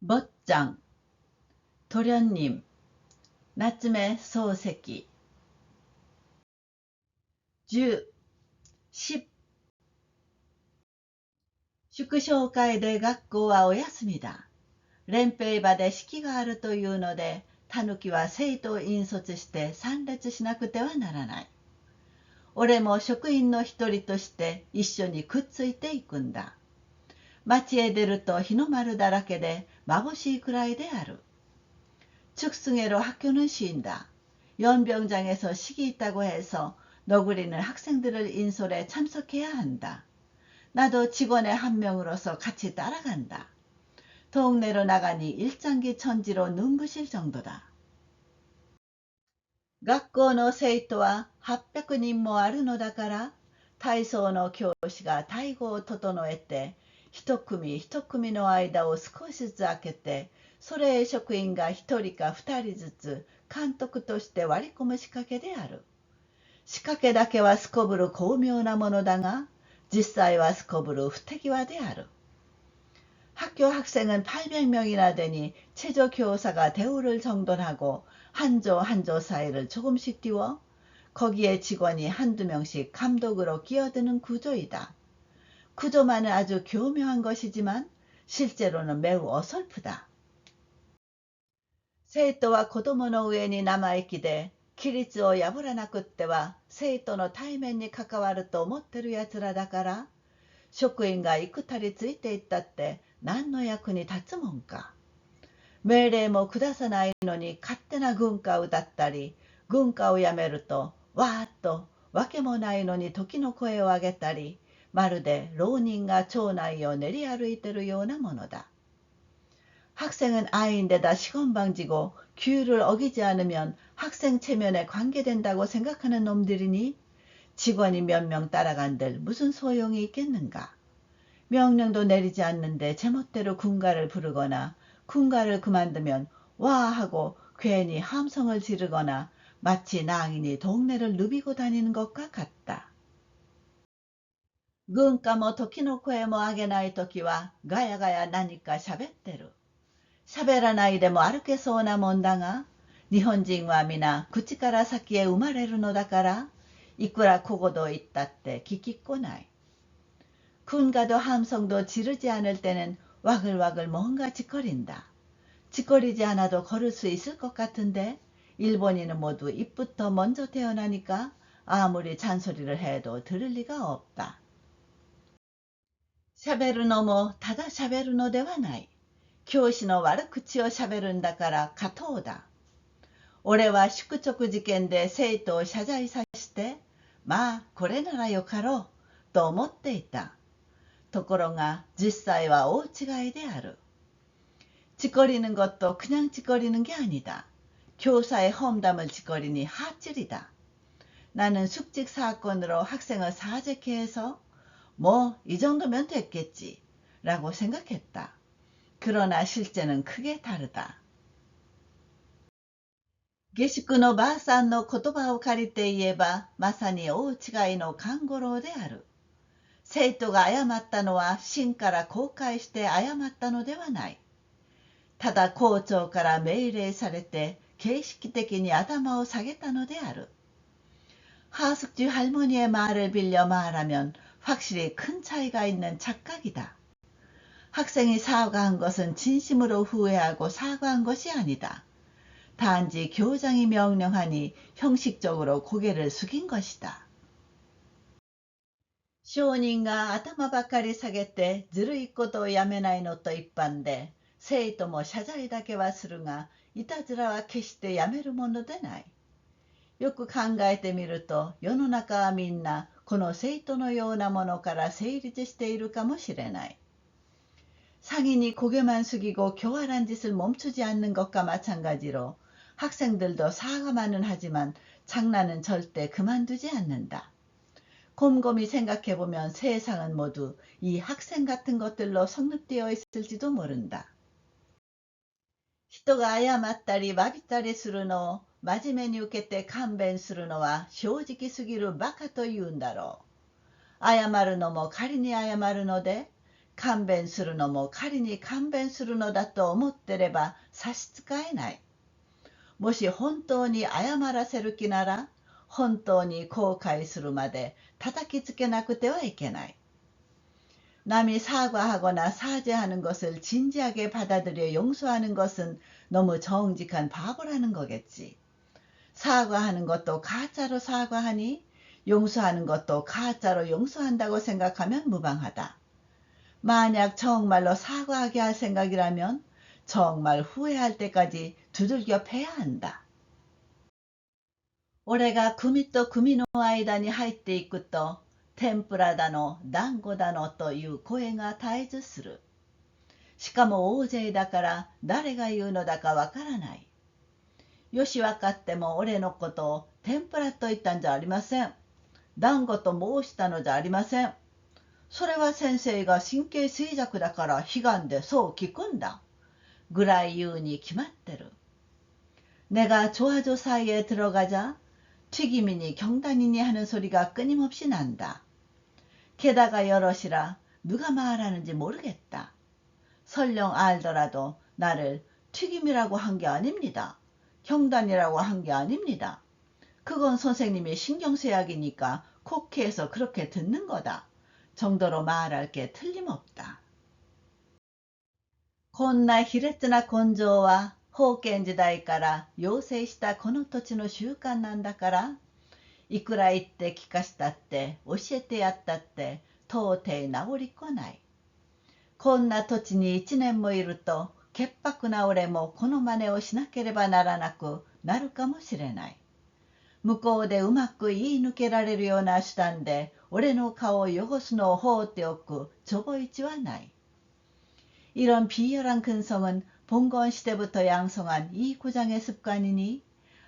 坊ちゃん、도련님,夏目漱石。10、10、祝勝会で学校はお休みだ。連兵場で式があるというので、狸は生徒を引率して参列しなくてはならない。俺も職員の一人として一緒にくっついていくんだ。町へ出ると日の丸だらけで眩しいくらいである。축승회로 학교는 쉰다. 연병장에서 식이 있다고 해서 너구리는 학생들을 인솔에 참석해야 한다. 나도 직원의 한 명으로서 같이 따라간다. 동네로 나가니 일장기 천지로 눈부실 정도다. 学校の生徒は800人もあるのだから、体操の教師が体語を整えて、一組一組の間を少しずつ空けて、それへ職員が一人か二人ずつ監督として割り込む仕掛けである。仕掛けだけはすこぶる巧妙なものだが、実際はすこぶる不手際である。학교 학생은 800명이나 되니 체조 교사가 대우를 정돈하고 한 조 한 조 사이를 조금씩 띄워 거기에 직원이 한두 명씩 감독으로 끼어드는 구조이다. 구조만은 아주 교묘한 것이지만 실제로는 매우 어설프다. 生徒は子供の上に生意気で、規律を破らなくっては生徒の対面に関わると思ってるやつらだから、職員が幾たりついていったって何の役に立つもんか。命令も下さないのに勝手な軍歌を歌ったり、軍歌をやめるとわーっとわけもないのに時の声を上げたり、まるで浪人が町内を練り歩いてるようなものだ。학생은 아이인데다 시건방지고 규율을 어기지 않으면 학생 체면에 관계된다고 생각하는 놈들이니 직원이 몇 명 따라간들 무슨 소용이 있겠는가. 명령도 내리지 않는데 제멋대로 군가를 부르거나 군가를 그만두면 와 하고 괜히 함성을 지르거나 마치 낭인이 동네를 누비고 다니는 것과 같다. 軍歌も時の声も上げないときはガヤガヤ何か喋ってる。喋らないでも歩けそうなもんだが、日本人は皆口から先へ生まれるのだから、いくら小言言ったって聞きっこない。군가도 함성도 지르지 않을 때는 와글와글 뭔가 짓거린다. 짓거리지 않아도 걸을 수 있을 것 같은데 일본인은 모두 입부터 먼저 태어나니까 아무리 잔소리를 해도 들을 리가 없다. 喋るのもただ喋るのではない。教師の悪口をしゃべるんだから加藤だ。俺は宿直事件で生徒を謝罪させて、まあこれならよかろうと思っていた。ところが実際は大違いである。짓거리는 것도 그냥 짓거리는 게 아니다. 교사의 험담을 짓거리니 하찔이다. 나는 숙직 사건으로 학생을 사직해 해서 뭐 이 정도면 됐겠지 라고 생각했다. 그러나 실제는 크게 다르다. 下宿のばあさんの言葉を借りて言えば、まさに大違いの勘五郎である。生徒が謝ったのは真から後悔して謝ったのではない。ただ校長から命令されて形式的に頭を下げたのである。하숙주 할머니의 말을 빌려 말하면 확실히 큰 차이가 있는 착각이다. 학생이 사과한 것은 진심으로 후회하고 사과한 것이 아니다. 단지 교장이 명령하니 형식적으로 고개를 숙인 것이다. 商人が頭ばかり下げてずるいことをやめないのと一般で、生徒も謝罪だけはするが、いたずらは決してやめるものでない。よく考えてみると、世の中はみんなこの生徒のようなものから成立しているかもしれない。 상인이 고개만 숙이고 교활한 짓을 멈추지 않는 것과 마찬가지로 학생들도 사과만은 하지만 장난은 절대 그만두지 않는다. 곰곰이 생각해보면 세상은 모두 이 학생 같은 것들로 성립되어 있을지도 모른다. 人が謝ったり詫びたりするのを真面目に受けて勘弁するのは正直すぎるバカというんだろう。謝るのも仮に謝るので、勘弁するのも仮に勘弁するのだと思ってれば差し支えない。もし本当に謝らせる気なら、本当に後悔するまで叩きつけなくてはいけない. 남이 사과하거나 사죄하는 것을 진지하게 받아들여 용서하는 것은 너무 정직한 바보라는 거겠지. 사과하는 것도 가짜로 사과하니 용서하는 것도 가짜로 용서한다고 생각하면 무방하다. 만약 정말로 사과하게 할 생각이라면 정말 후회할 때까지 두들겨 패야 한다. 俺が組と組の間に入っていくと、天ぷらだの、団子だのという声が絶えずする。しかも大勢だから誰が言うのだかわからない。よしわかっても俺のことを天ぷらと言ったんじゃありません。団子と申したのじゃありません。それは先生が神経衰弱だから悲願でそう聞くんだ。ぐらい言うに決まってる。내가 조아조 사이에 들어가자 튀김이니 경단이니 하는 소리가 끊임없이 난다. 게다가 여럿이라 누가 말하는지 모르겠다. 설령 알더라도 나를 튀김이라고 한 게 아닙니다. 경단이라고 한 게 아닙니다. 그건 선생님이 신경쇠약이니까 코케에서 그렇게 듣는 거다. 정도로 말할 게 틀림없다. こんな卑劣な根性は封建時代から養成したこの土地の習慣なんだから、いくら言って聞かしたって教えてやったって到底治りこない。こんな土地に1年もいると潔白な俺もこの真似をしなければならなくなるかもしれない。向こうでうまく言い抜けられるような手段で俺の顔を汚すのを放っておく저보이지はない。이런 비열한 근성은 봉건 시대부터 양성한 이 구장의 습관이니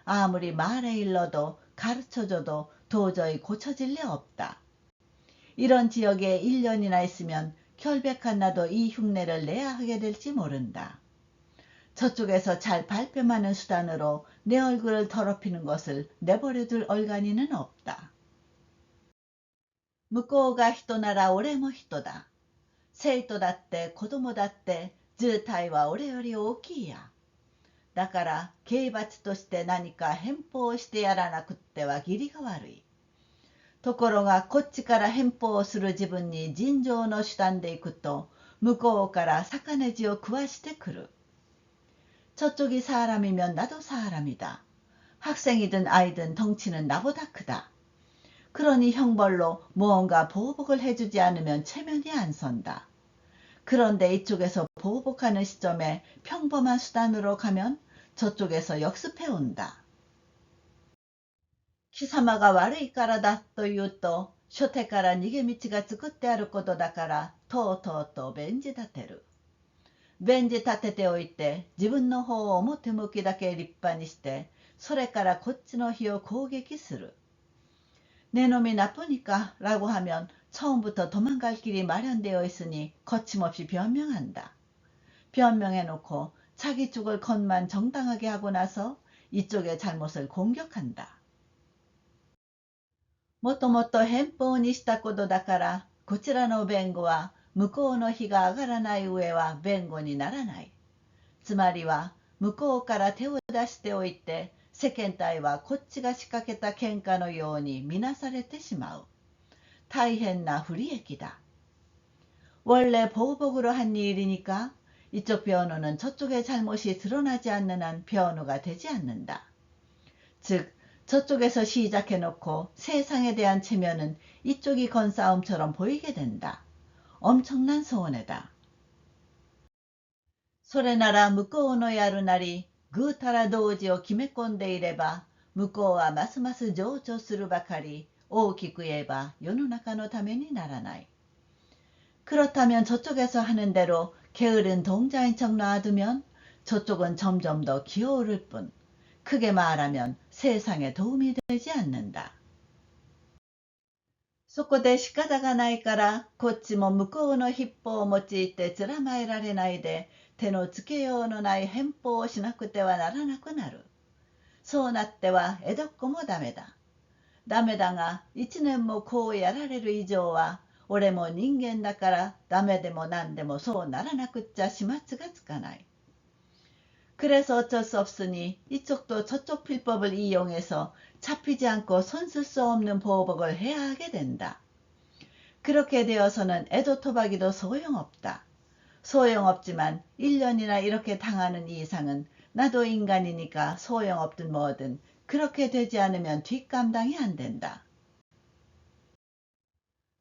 아무리 말에 일러도 가르쳐줘도 도저히 고쳐질 리 없다. 이런 지역에 1년이나 있으면 결백한 나도 이 흉내를 내야 하게 될지 모른다. 저쪽에서 잘 발뺌하는 수단으로 내 얼굴을 더럽히는 것을 내버려둘 얼간이는 없다. 向こうが人なら俺も人だ。生徒だって子供だって図体は俺より大きいや。だから刑罰として何か返報してやらなくっては義理が悪い。ところがこっちから返報をする自分に尋常の手段で行くと向こうから逆ネジを食わしてくる。저쪽이 사람이면 나도 사람이다. 학생이든 아이든 덩치는 나보다 크다. 그러니 형벌로 무언가 보복을 해주지 않으면 체면이 안 선다. 그런데 이쪽에서 보복하는 시점에 평범한 수단으로 가면 저쪽에서 역습해온다. 貴様が悪いからだと言うと初手から逃げ道が作ってあることだからとうとうと弁じ立てる。弁じ立てておいて自分の方を表向きだけ立派にしてそれからこっちの非を攻撃する。내 놈이 나쁘니까 라고 하면 처음부터 도망갈 길이 마련되어 있으니 거침없이 변명한다. 변명해놓고 자기 쪽을 것만 정당하게 하고 나서 이쪽의 잘못을 공격한다. もともと返報にしたことだからこちらの弁護は向こうの非が上がらない上は弁護にならない。つまりは向こうから手を出しておいて世間体はこっちが仕掛けた喧嘩のように見なされてしまう。大変な不利益だ。원래 보복으로 한 일이니까 이쪽 변호는 저쪽의 잘못이 드러나지 않는 한 변호가 되지 않는다. 즉 저쪽에서 시작해놓고 세상에 대한 체면은 이쪽이 건 싸움처럼 보이게 된다. 엄청난 손해다. それなら向こうのやるなりぐうたら同時を決め込んでいれば向こうはますます情緒するばかり大きく言えば世の中のためにならない。그렇다면 저쪽에서 하는 대로 게으른 동자인 척 놔두면 저쪽은 점점 더 기어오를 뿐 크게 말하면 세상에 도움이 되지 않는다. そこで仕方がないからこっちも向こうの筆法を用いてつらまえられないで手のつけようのない返報をしなくてはならなくなる。そうなっては江戸っ子もダメだ。ダメだが一年もこうやられる以上は俺も人間だからダメでも何でもそうならなくっちゃ始末がつかない。그래서 어쩔 수 없으니 이쪽도 저쪽 필법을 이용해서 잡히지 않고 손쓸 수 없는 보복을 해야 하게 된다. 그렇게 되어서는 애도 토박이도 소용없다. 소용없지만 1년이나 이렇게 당하는 이상은 나도 인간이니까 소용없든 뭐든 그렇게 되지 않으면 뒷감당이 안 된다.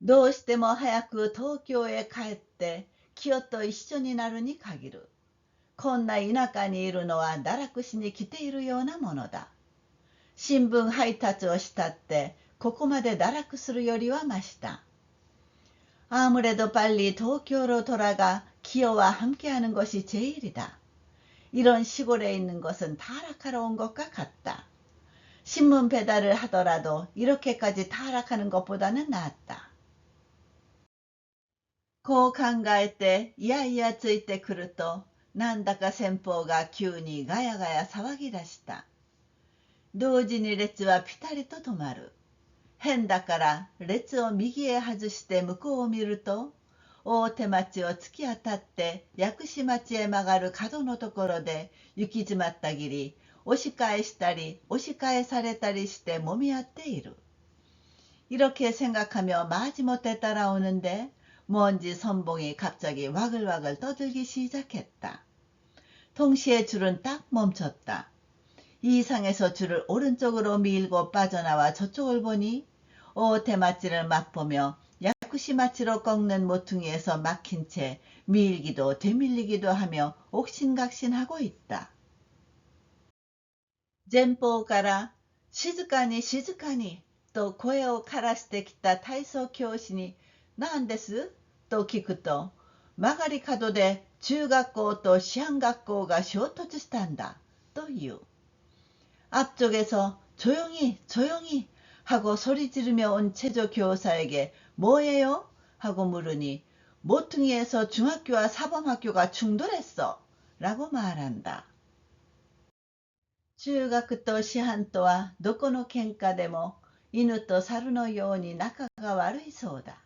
どうしても早く東京へ帰って清と一緒になるに限る。こんな田舎にいるのは堕落しに来ているようなものだ。新聞配達をしたってここまで堕落するよりはました。아무래도 빨리 도쿄로 돌아가 기어와 함께하는 것이 제일이다. 이런 시골에 있는 것은 타락하러 온 것과 같다. 신문 배달을 하더라도 이렇게까지 타락하는 것보다는 낫다. こう考えていやいやついてくるとなんだか先方が急にガヤガヤ騒ぎ出した。同時に列はピタリと止まる。変だから列を右へ外して向こうを見ると、大手町を突き当たって薬師町へ曲がる角のところで行き詰まったぎり、押し返したり押し返されたりして揉み合っている。이렇게 생각하며 마지못해 따라오는데 먼지 선봉이 갑자기 와글와글 떠들기 시작했다. 동시에 줄은 딱 멈췄다. 이상해서 줄을 오른쪽으로 밀고 빠져나와 저쪽을 보니 오테마치를 맛보며 야쿠시마치로 꺾는 모퉁이에서 막힌 채 밀기도 되밀리기도 하며 옥신각신하고 있다. 젠포から 静かに静かにと声を枯らしてきた体操教師に何ですと聞くと、曲がり角で中学校と師範学校が衝突したんだという。 앞쪽에서 조용히 조용히 하고 소리 지르며 온 체조 교사에게 뭐예요? 하고 물으니 모퉁이에서 중학교와 사범학교가 충돌했어 라고 말한다. 中学と師範とはどこの喧嘩でも犬と猿のように仲が悪いそうだ。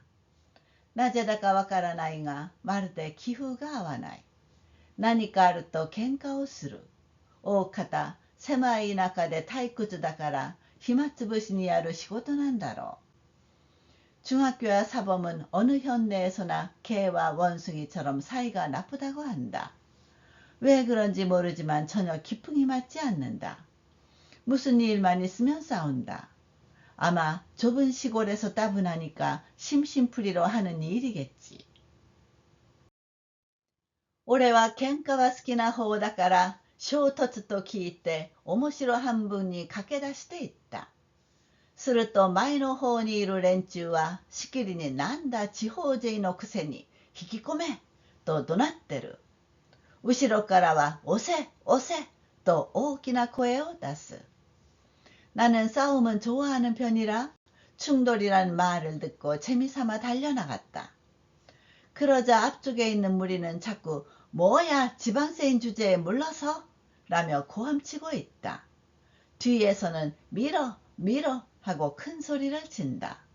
なぜだかわからないが、まるで気風が合わない。何かあると喧嘩をする。大方、狭い田舎で退屈だから暇つぶしにやる仕事なんだろう。 중학교와 사범은 어느 현내에서나 개와 원숭이처럼 사이가 나쁘다고 한다. 왜 그런지 모르지만 전혀 기풍이 맞지 않는다. 무슨 일만 있으면 싸운다. 아마 좁은 시골에서 따분하니까 심심풀이로 하는 일이겠지. 俺は喧嘩は好きな方だから衝突と聞いて面白半分に駆け出していった。すると前の方にいる連中はしきりになんだ地方人のくせに引き込めと怒鳴ってる。後ろからは押せ押せと大きな声を出す。 나는 싸움은 좋아하는 편이라 충돌이란 말을 듣고 재미삼아 달려나갔다. 그러자 앞쪽에 있는 무리는 자꾸 뭐야 지방세인 주제에 물러서 라며 고함치고 있다. 뒤에서는 밀어 밀어 하고 큰 소리를 친다.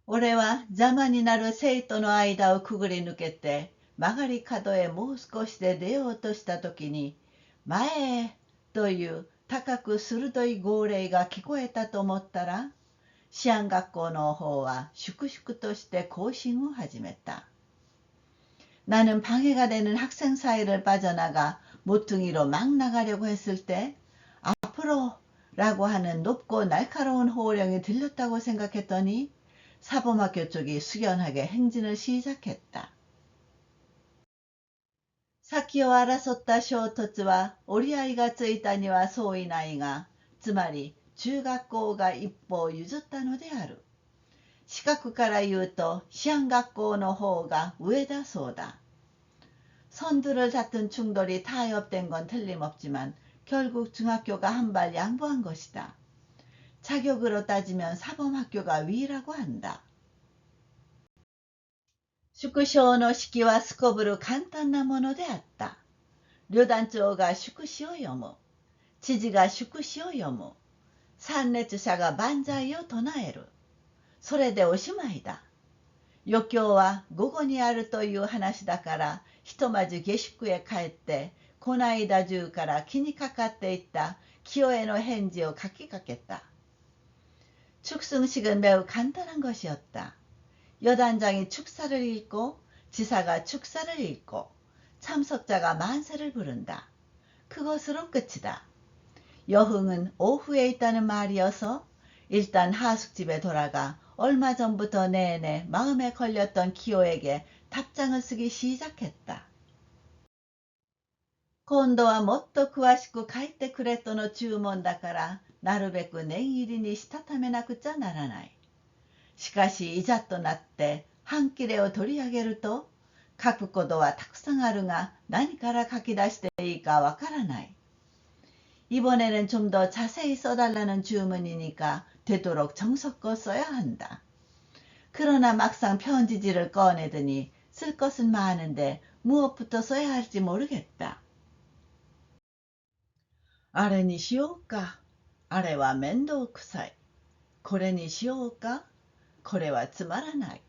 俺は邪魔になる生徒の間をくぐり抜けて曲がり角へもう少しで出ようとした時に前へという高く鋭い号令が聞こえたと思ったら、師範学校の方は粛々として行進を始めた。 나는 방해가 되는 학생 사이를 빠져나가 모퉁이로 막 나가려고 했을 때 앞으로 라고 하는 높고 날카로운 호령이 들렸다고 생각했더니 사범학교 쪽이 숙연하게 행진을 시작했다. 先を争った衝突は折り合いがついたには相違ないが、つまり中学校が一歩譲ったのである。四角から言うと師範学校の方が上だそうだ。 선두를 다툰 충돌이 타협된 건 틀림없지만 결국 중학교가 한 발 양보한 것이다. 자격으로 따지면 사범학교가 위라고 한다. 縮小の式はすこぶる簡単なものであった。旅団長が祝詞を読む。知事が祝詞を読む。参列者が万歳を唱える。それでおしまいだ。余興は午後にあるという話だから、ひとまず下宿へ帰って、こないだ中から気にかかっていた清への返事を書きかけた。축승식은 매우 간단한 것이었다. 여단장이 축사를 읽고 지사가 축사를 읽고 참석자가 만세를 부른다. 그것으로 끝이다. 여흥은 오후에 있다는 말이어서 일단 하숙집에 돌아가 얼마 전부터 내내 마음에 걸렸던 기호에게 답장을 쓰기 시작했다. 今度はもっと詳しく書いてくれとの注文だから、なるべく念入りにしたためなくちゃならない。しかしいざとなって半切れを取り上げると、書くことはたくさんあるが何から書き出していいかわからない。이번에는 좀 더 자세히 써달라는 주문이니까 되도록 정성껏 써야 한다. 그러나 막상 편지지를 꺼내더니 쓸 것은 많은데 무엇부터 써야 할지 모르겠다. あれにしようか。あれは面倒くさい。これにしようか。これはつまらない。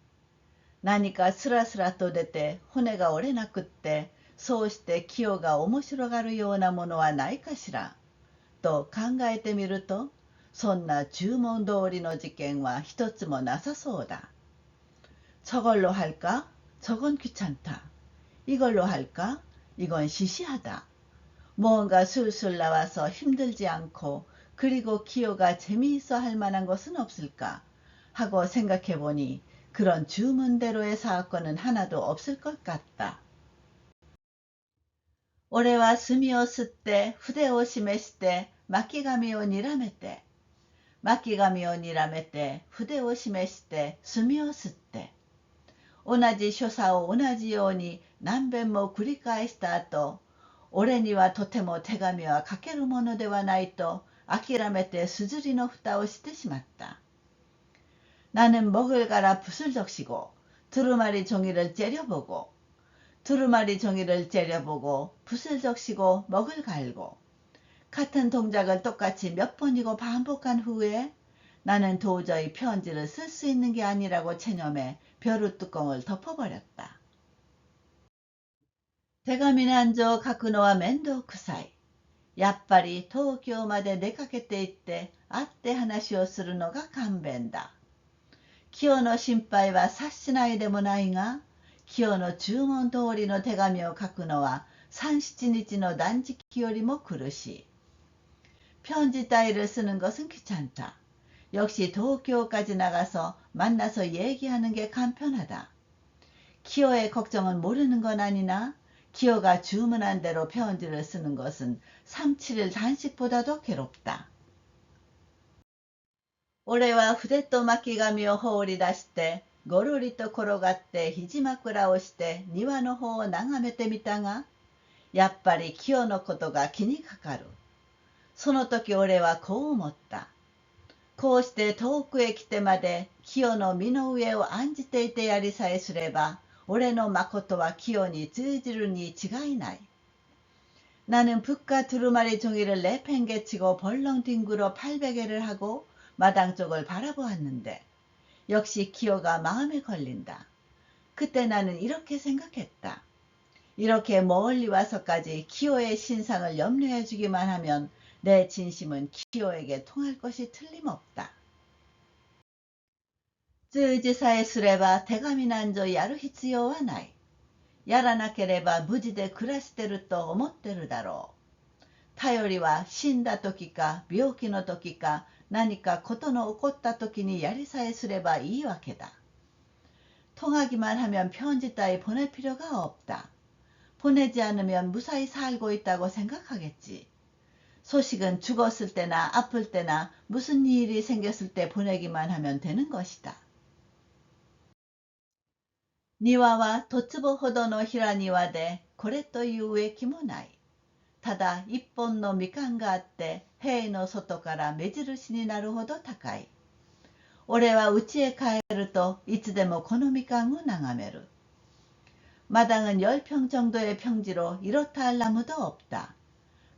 何かスラスラと出て骨が折れなくって、そうして清が面白がるようなものはないかしら。と考えてみると、そんな注文通りの事件は一つもなさそうだ。저걸로 할까? 저건 귀찮다. 이걸로 할까? 이건 시시하다. 뭔가 술술 나와서 힘들지 않고 그리고 기호가 재미있어 할 만한 것은 없을까 하고 생각해 보니 그런 주문대로의 사건은 하나도 없을 것 같다. 俺は墨を吸って筆を示して巻紙をにらめて、巻紙をにらめて筆を示して墨を吸って、同じ所作を同じように何遍も繰り返した後、俺にはとても手紙は書けるものではないと諦めてすずりの蓋をしてしまった。나는 먹을 갈아 붓을 적시고 두루마리 종이를 째려보고 두루마리 종이를 째려보고 붓을 적시고 먹을 갈고 같은 동작을 똑같이 몇 번이고 반복한 후에 나는 도저히 편지를 쓸 수 있는 게 아니라고 체념해 벼루뚜껑을 덮어버렸다. 手紙なんぞ書くのは面倒くさい。やっぱり東京まで出かけて行って会って話をするのが勘弁だ。清の心配は察しないでもないが、清の注文通りの手紙を書くのは3、7日の断食よりも苦しい。편지 따위를 쓰는 것은 귀찮다. 역시 도쿄까지 나가서 만나서 얘기하는 게 간편하다. 기호의 걱정은 모르는 건 아니나 기호가 주문한 대로 편지를 쓰는 것은 3, 7일 단식보다도 괴롭다. 俺は筆と巻紙を放り出してごろりと転がって肘枕をして庭の方を眺めてみたが、やっぱり清のことが気にかかる。その時俺はこう思った。こうして遠くへ来てまで清の身の上を案じていてやりさえすれば、俺の誠は清に通じるに違いない。나는 붓과 두루마리 종이를 내팽개치고 벌렁 뒹굴어 팔베개를 하고 마당 쪽을 바라보았는데 역시 기호가 마음에 걸린다. 그때 나는 이렇게 생각했다. 이렇게 멀리 와서까지 기호의 신상을 염려해 주기만 하면 내 진심은 기호에게 통할 것이 틀림없다. 通じさえすれば手紙なんぞやる必要はない。やらなければ無事で暮らしてると思ってるだろう。頼りは死んだ時か病気の時か何かことの起こった時にやりさえすればいいわけだ。통하기만 하면 편지 따위 보낼 필요가 없다. 보내지 않으면 무사히 살고 있다고 생각하겠지. 소식은 죽었을 때나 아플 때나 무슨 일이 생겼을 때 보내기만 하면 되는 것이다. 庭は十坪ほどの平庭でこれという植木もない。ただ一本のみかんがあって塀の外から目印になるほど高い。俺は家へ帰るといつでもこのみかんを眺める。마당은 10평 정도의 평지로 이렇다 할 나무도 없다.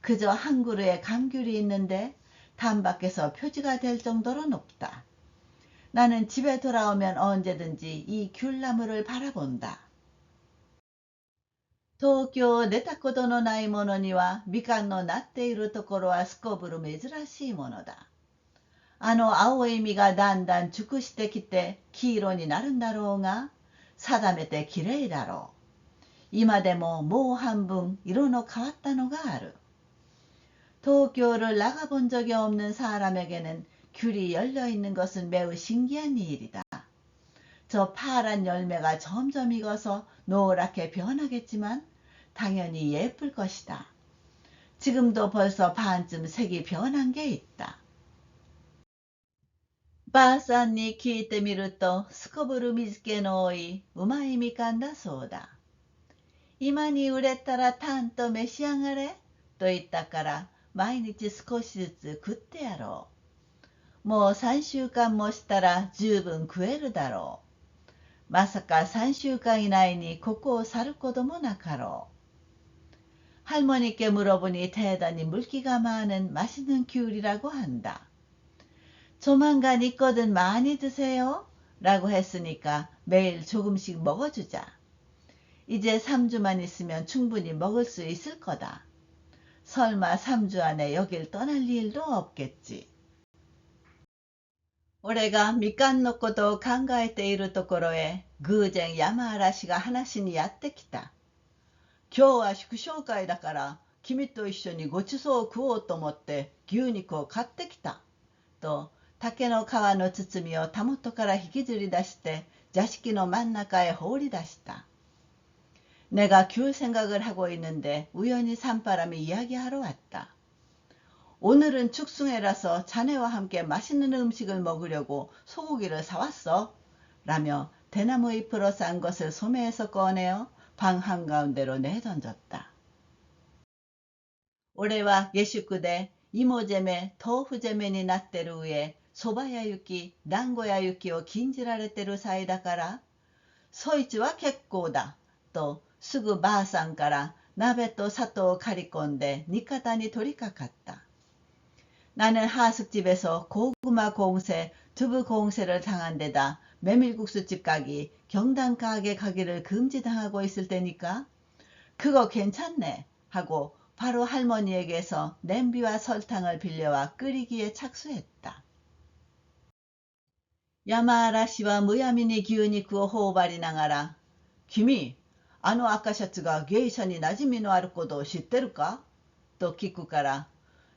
그저 한 그루의 감귤이 있는데 담 밖에서 표지가 될 정도로 높다. 나는 집에 돌아오면 언제든지 이 귤나무를 바라본다. 東京出たことのない者にはみかんのなっているところはすこぶる珍しいものだ。あの青い実がだんだん熟してきて黄色になるんだろうが、定めてきれいだろう。今でももう半分色の変わったのがある。도쿄를 나가본 적이 없는 사람에게는 귤이 열려있는 것은 매우 신기한 일이다. 저 파란 열매가 점점 익어서 노랗게 변하겠지만 당연히 예쁠 것이다. 지금도 벌써 반쯤 색이 변한 게 있다. ばあさんに聞いてみると、すこぶる水気の多いうまいみかんだそうだ。今に売れたらたんと召し上がれと言ったから毎日少しずつ食ってやろう。もう3週間もしたら十分食えるだろう。まさか3週間以内にここを去ることもなかろう。 할머니께 물어보니 대단히 물기가 많은 맛있는 귤이라고 한다. 조만간 있거든 많이 드세요 라고 했으니까 매일 조금씩 먹어주자. 이제 3주만 있으면 충분히 먹을 수 있을 거다. 설마 3주 안에 여길 떠날 일도 없겠지. 俺がみかんのことを考えているところへ偶然山嵐が話にやってきた。今日は祝勝会だから君と一緒にごちそうを食おうと思って牛肉を買ってきた。と竹の皮の包みをたもとから引きずり出して座敷の真ん中へ放り出した。 내가 귤 생각을 하고 있는데 우연히 산바람이 이야기하러 왔다. 오늘은 축승회라서 자네와 함께 맛있는 음식을 먹으려고 소고기를 사왔어. 라며 대나무 잎으로 싼 것을 소매에서 꺼내어 방 한가운데로 내던졌다. 俺は下宿で芋攻め、豆腐攻めになってる上、そば屋行き、団子屋行きを禁じられてる際だから、そいつは結構だ、とすぐばあさんから鍋と砂糖を借り込んで煮方に取りかかった。 나는 하숙집에서 고구마 공세, 두부 공세를 당한 데다 메밀국수집 가기, 경단 가게 가기를 금지당하고 있을 때니까 그거 괜찮네 하고 바로 할머니에게서 냄비와 설탕을 빌려와 끓이기에 착수했다. 야마아라시와 무야미니 기운이くを頬張りながら、君、あの赤シャツが芸者に馴染みのあることを知ってるかと聞くから、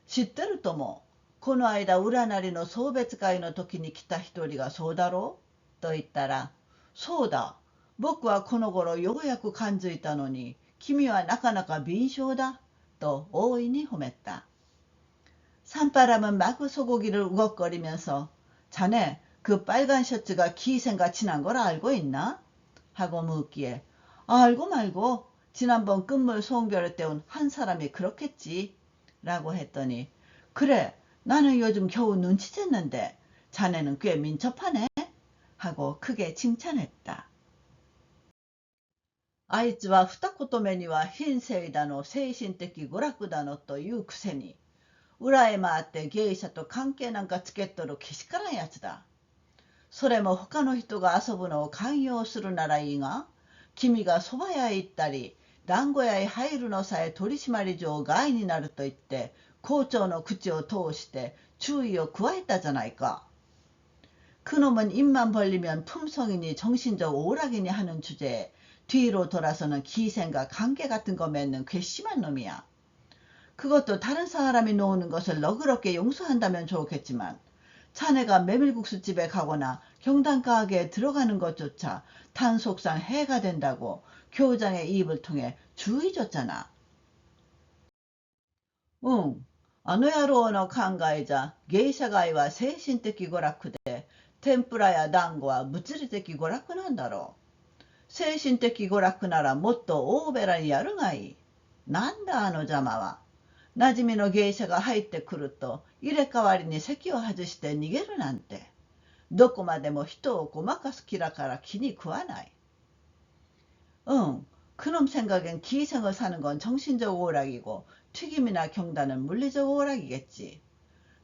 知ってるとも。この間占いの送別会の時に来た一人がそうだろうと言ったら、そうだ、僕はこの頃ようやく感づいたのに、君はなかなか敏捷だと大いに褒めた。 산바람은 마구 소고기를 우걱거리면서 자네 그 빨간 셔츠가 기생같이 난 걸 알고 있나? 하고 묻기에 알고 말고 지난번 끝물 송별회 때 온 한 사람이 그렇겠지 라고 했더니 그래 나는 요즘 겨우 눈치챘는데 자네는 꽤 민첩하네 하고 크게 칭찬했다. あいつは二言目には品性だの精神的娯楽だのというくせに裏へ回って芸者と関係なんかつけっとるけしからんやつだ。それも他の人が遊ぶのを寛容するならいいが、君が蕎麦屋へ行ったり団子屋へ入るのさえ取締所外になると言って校長の口を通して注意を加えたじゃないか。 그놈은 입만 벌리면 품성이니 정신적 오락이니 하는 주제에 뒤로 돌아서는 기생과 관계 같은 거 맺는 괘씸한 놈이야. 그것도 다른 사람이 놓는 것을 너그럽게 용서한다면 좋겠지만 자네가 메밀국수집에 가거나 경단가게에 들어가는 것조차 단속상 해가 된다고 교장의 입을 통해 주의 줬잖아. 응, あの野郎の考えじゃ芸者街は精神的娯楽で天ぷらや団子は物理的娯楽なんだろう。精神的娯楽ならもっと大べらにやるがいい。なんだあの邪魔は。馴染みの芸者が入ってくると入れ替わりに席を外して逃げるなんて。どこまでも人をごまかす気だから気に食わない。응, 그놈 생각엔 기생을 사는 건 정신적 오락이고 튀김이나 경단은 물리적 오락이겠지.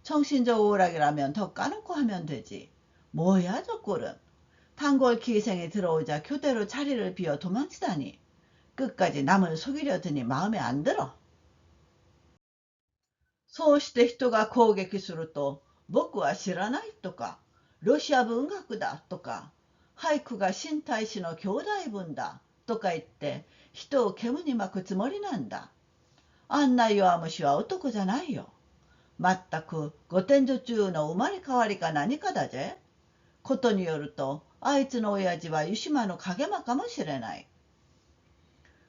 정신적 오락이라면 더 까놓고 하면 되지. 뭐야 저 꼴은. 단골 기생이 들어오자 교대로 자리를 비워 도망치다니. 끝까지 남을 속이려 드니 마음에 안 들어. そうして人が攻撃すると、僕は知らないとか、ロシア文学だとか、俳句が新太子の兄弟文だとか言って、人を煙に巻くつもりなんだ。あんな弱虫は男じゃないよ。まったく御殿女中の生まれ変わりか何かだぜ。ことによると、あいつの親父は湯島の影間かもしれない。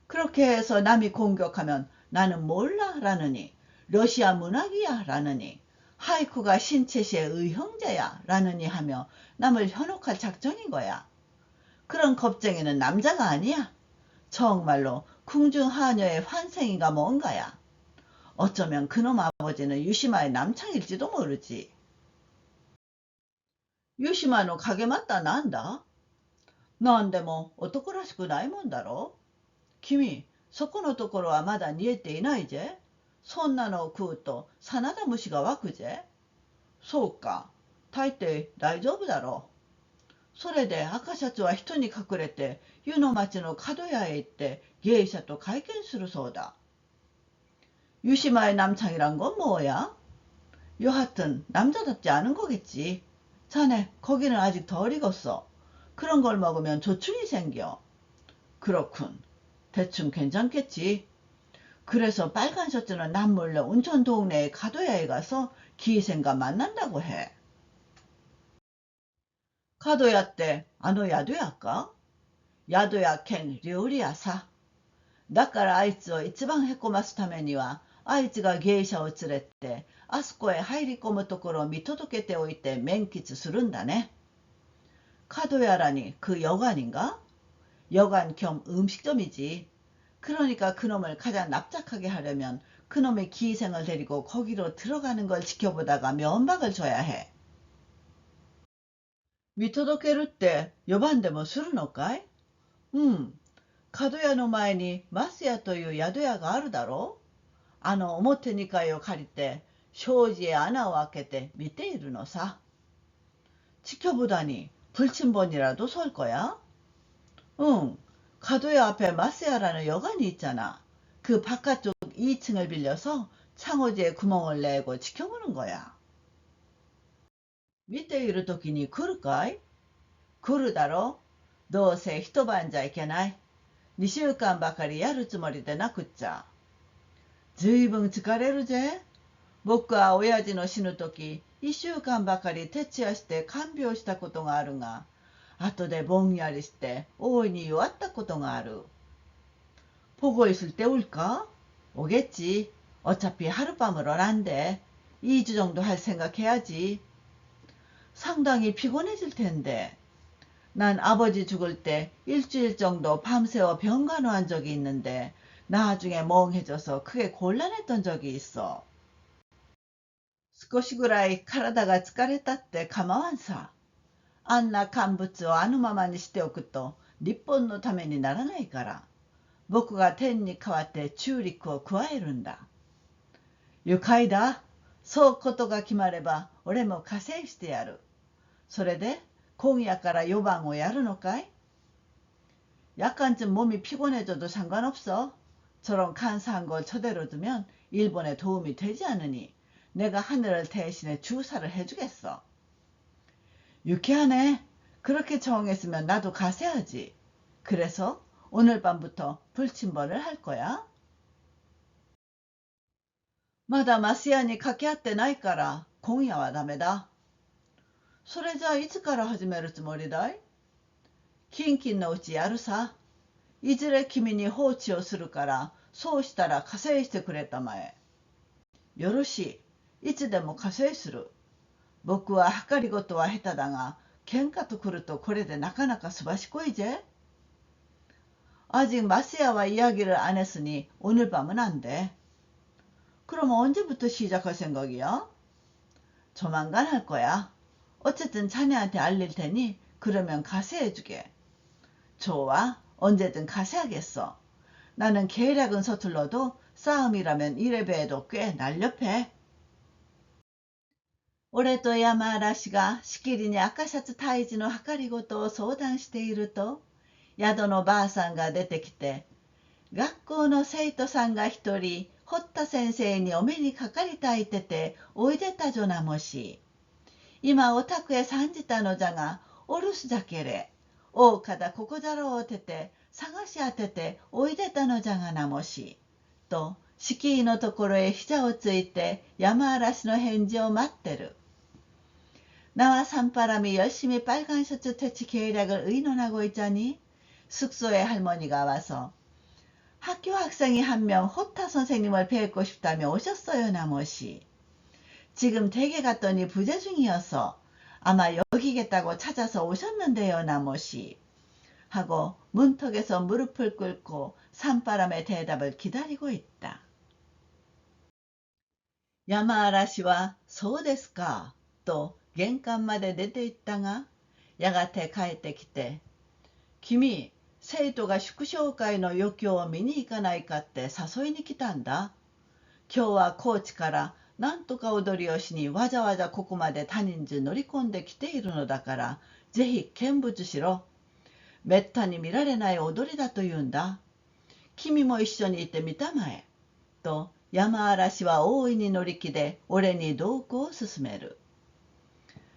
그렇게해서 남이 공격하면 나는 몰라 라느니, 러시아 문학이야 라느니, 하이쿠가 신채시의 의형제야 라느니 하며 남을 현혹할 작정인 거야. 그런 겁쟁이는 남자가 아니야. 정말로 궁중하녀의 환생이가 뭔가야. 어쩌면 그놈 아버지는 유시마의 남창일지도 모르지. 유시마는 가게 맞다 난다. 너한테 뭐男らしくないもんだろ。君、そこのところはまだ煮えていないぜ。そんなのを食うと、サナダムシが湧くぜ。そうか。大抵大丈夫だろう。それで赤シャツは人に隠れて、湯の町の角屋へ行って芸者と会見するそうだ。유시마의 남창이란 건 뭐야? 여하튼 남자답지 않은 거겠지. 자네, 거기는 아직 덜 익었어. 그런 걸 먹으면 조충이 생겨. 그렇군. 대충 괜찮겠지. 그래서 빨간 셔츠는 남몰래 온천 동네의 가도야에 가서 기생과 만난다고 해. 가도야ってあの宿屋か？宿屋兼料理屋さ。だからあいつを一番へこますためには、あいつが芸者を連れて、あそこへ入り込むところを見届けておいて面吉するんだね。가도야라니 그 여관인가? 여관 겸 음식점이지. 그러니까 그놈을 가장 납작하게 하려면 그놈의 기생을 데리고 거기로 들어가는 걸 지켜보다가 면박을 줘야 해. 見届けるって呼ばんでもするのかい？うん。角屋の前にマスヤという宿屋があるだろう。あの表2階を借りて障子へ穴を開けて見ているのさ。지켜보다니 불침번이라도 설 거야? 응. 가도야 앞에 마스야라는 여관이 있잖아. 그 바깥쪽 2층을 빌려서 창호지에 구멍을 내고 지켜보는 거야. 밑에 이를時に 来るかい？ 来るだろ？どうせ一晩じゃいけない。2週間ばかりやるつもりでなくっちゃ。ずいぶん疲れるぜ。僕は親父の死ぬ時、1週間ばかり徹夜して看病したことがあるが、後でぼんやりして大いに弱ったことがある。보고 있을 때 올까? 오겠지. 어차피 하룻밤으로 안 돼. 2주 정도 할 생각해야지. 상당히 피곤해질 텐데. 난 아버지 죽을 때 일주일 정도 밤새워 병간호한 적이 있는데 나중에 멍해져서 크게 곤란했던 적이 있어. 少しぐらい体が疲れたって構わんさ。あんな乾物をあのままにしておくと日本のためにならないから、僕が天に代わって中力を加えるんだ。愉快だ。そうことが決まれば俺も加勢してやる。それで今夜から4番をやるのかい？ 약간쯤 몸이 피곤해져도 상관없어. 저런 간사한 걸 저대로 두면 일본에 도움이 되지 않으니 내가 하늘을 대신에 주사를 해주겠어. 유쾌하네. 그렇게 정했으면 나도 가세하지. 그래서 오늘 밤부터 불침번을 할 거야. まだマスヤに掛け合ってないから今夜はダメだ。それじゃあいつから始めるつもりだい？近々のうちやるさ。いずれ君に放置をするから、そうしたら加勢してくれたまえ。よろしい。いつでも加勢する。僕は計りごとは下手だが、喧嘩と来るとこれでなかなかすばしこいぜ。아직 마스야와 이야기를 안 했으니 오늘 밤은 안 돼. 그럼 언제부터 시작할 생각이야? 조만간 할 거야. 어쨌든 자네한테 알릴 테니 그러면 가세해주게. 좋아. 언제든 가세하겠어. 나는 계략은 서툴러도 싸움이라면 이래봬도 꽤 날렵해. 俺と山嵐がしきりに赤シャツ退治の計りごとを相談していると、宿のばあさんが出てきて、学校の生徒さんが一人、堀田先生にお目にかかりたいってて、おいでたじょなもし。今お宅へ参じたのじゃが、お留守じゃけれ。大方ここじゃろうてて、探し当てておいでたのじゃがなもし。と、敷居のところへ膝をついて山嵐の返事を待ってる。나와 산바람이 열심히 빨간 셔츠 퇴치 계략을 의논하고 있자니 숙소에 할머니가 와서 학교 학생이 한 명 호타 선생님을 뵙고 싶다며 오셨어요, 나머시. 지금 댁에 갔더니 부재 중이어서 아마 여기겠다고 찾아서 오셨는데요, 나머시. 하고 문턱에서 무릎을 꿇고 산바람의 대답을 기다리고 있다. 야마아라시와 소데스까 또 玄関まで出て行ったが、やがて帰ってきて、君、生徒が祝勝会の余興を見に行かないかって誘いに来たんだ。今日は高知からなんとか踊りをしにわざわざここまで他人数乗り込んできているのだから、ぜひ見物しろ。めったに見られない踊りだと言うんだ。君も一緒に行ってみたまえ。と山嵐は大いに乗り気で俺に同行を勧める。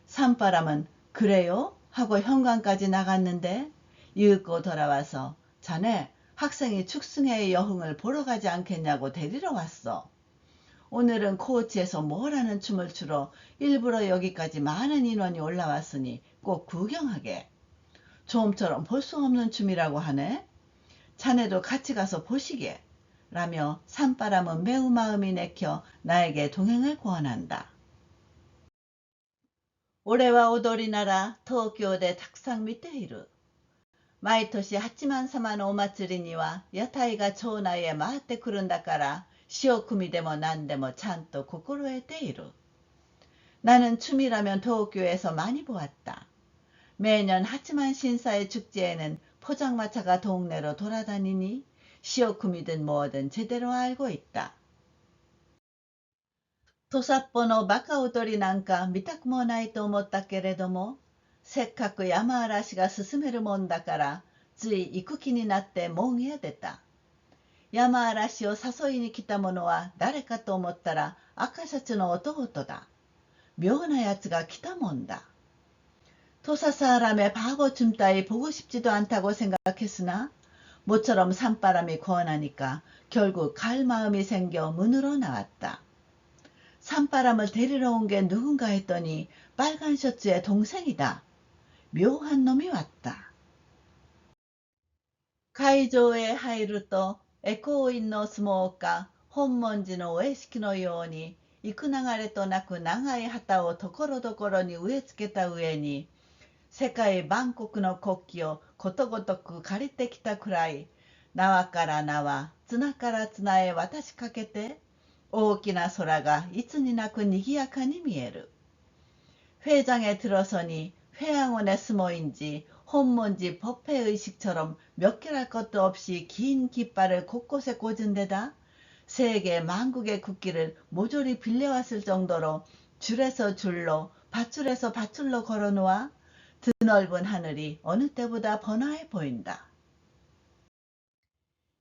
산바람은 그래요? 하고 현관까지 나갔는데 이윽고 돌아와서 자네 학생이 축승회의 여흥을 보러 가지 않겠냐고 데리러 왔어. 오늘은 코치에서 뭐라는 춤을 추러 일부러 여기까지 많은 인원이 올라왔으니 꼭 구경하게. 좀처럼 볼 수 없는 춤이라고 하네. 자네도 같이 가서 보시게. 라며 산바람은 매우 마음이 내켜 나에게 동행을 권한다. 俺は踊りなら東京でたくさん見ている。毎年八幡様のお祭りには屋台が町内へ回ってくるんだから、潮組でも何でもちゃんと心得ている。나는 춤이라면 도쿄에서 많이 보았다. 매년 하치만 신사의 축제에는 포장마차가 동네로 돌아다니니 시오쿠미든 뭐든 제대로 알고 있다. 土佐っぽのバカ踊りなんか見たくもないと思ったけれども、せっかく山嵐が勧めるもんだから、つい行く気になって門へ出た。山嵐を誘いに来た者は誰かと思ったら赤シャツの弟だ。妙なやつが来たもんだ。토사사람의바보춤 따위 보고 싶지도 않다고 생각했으나 모처럼 산바람이 권하니까 결국 갈 마음이 생겨 문으로 나왔다. 산바람을 데리러 온 게 누군가 했더니 빨간 셔츠의 동생이다. 묘한 놈이 왔다. 会場へ入るとエコーインの相撲か本文字のお屋敷のように幾流れとなく長い旗をところどころに植え付けた上に世界万国の国旗をことごとく借りてきたくらい縄から縄綱から綱へ渡しかけて大きな空がいつになくにぎやかに見える。회장에 들어서니 회양원의 스모인지 혼문지 법회의식처럼 몇 개랄 것도 없이 긴 깃발을 곳곳에 꽂은 데다 세계 만국의 국기를 모조리 빌려왔을 정도로 줄에서 줄로 밧줄에서 밧줄로 걸어놓아 드넓은 하늘이 어느 때보다 번화해 보인다.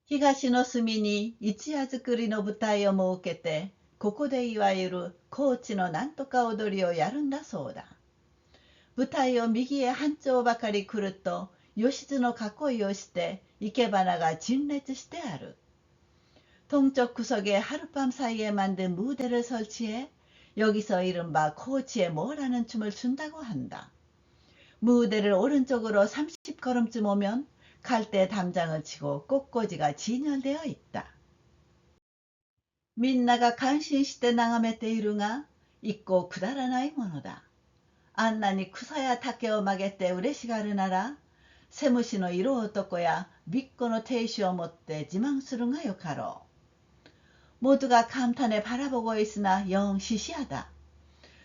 東の隅に一夜作りの舞台を設けて、ここでいわゆる高知のなんとか踊りをやるんだそうだ。舞台を右へ半丁ばかり来ると、吉津の囲いをして、生け花が陳列してある。동쪽 구석에 하룻밤 사이에 만든 무대를 설치해 여기서 이른바 코치의 뭐라는 춤을 춘다고 한다. 무대를 오른쪽으로 30걸음쯤 오면 갈대 담장을 치고 꽃꽂이가 진열되어 있다. みんなが感心して眺めているが、一向くだらないものだ。あんなに草や竹を曲げて嬉しがるなら、セムシの色男やビッコの亭主を持って自慢するがよかろう。 모두가 감탄에 바라보고 있으나 영 시시하다.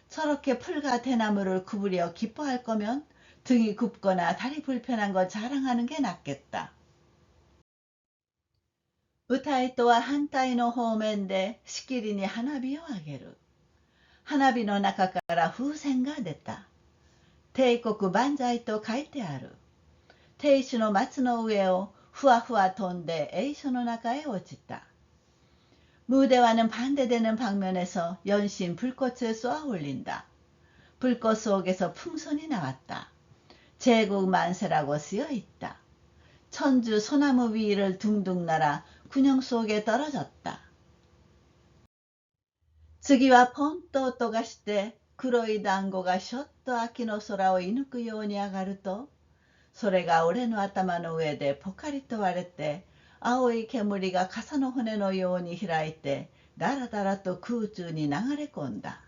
저렇게 풀과 대나무를 구부려 기뻐할 거면 등이 굽거나 다리 불편한 거 자랑하는 게 낫겠다. 舞台とは反対の方面でしきりに花火をあげる。花火の中から風船が出た。帝国万歳と書いてある。亭主の松の上をふわふわ飛んで에이쇼の中へ落ちた。무대와는 반대되는 방면에서 연신 불꽃을 쏘아 올린다. 불꽃 속에서 풍선이 나왔다. 제국 만세라고 쓰여 있다. 천주 소나무 위를 둥둥 날아 군영 속에 떨어졌다. 次はポンと音がして黒い団子がひょっと秋の空を射抜くように上がると、それが俺の頭の上でポカリと割れて、青い煙が傘の骨のように開いてだらだらと空中に流れ込んだ。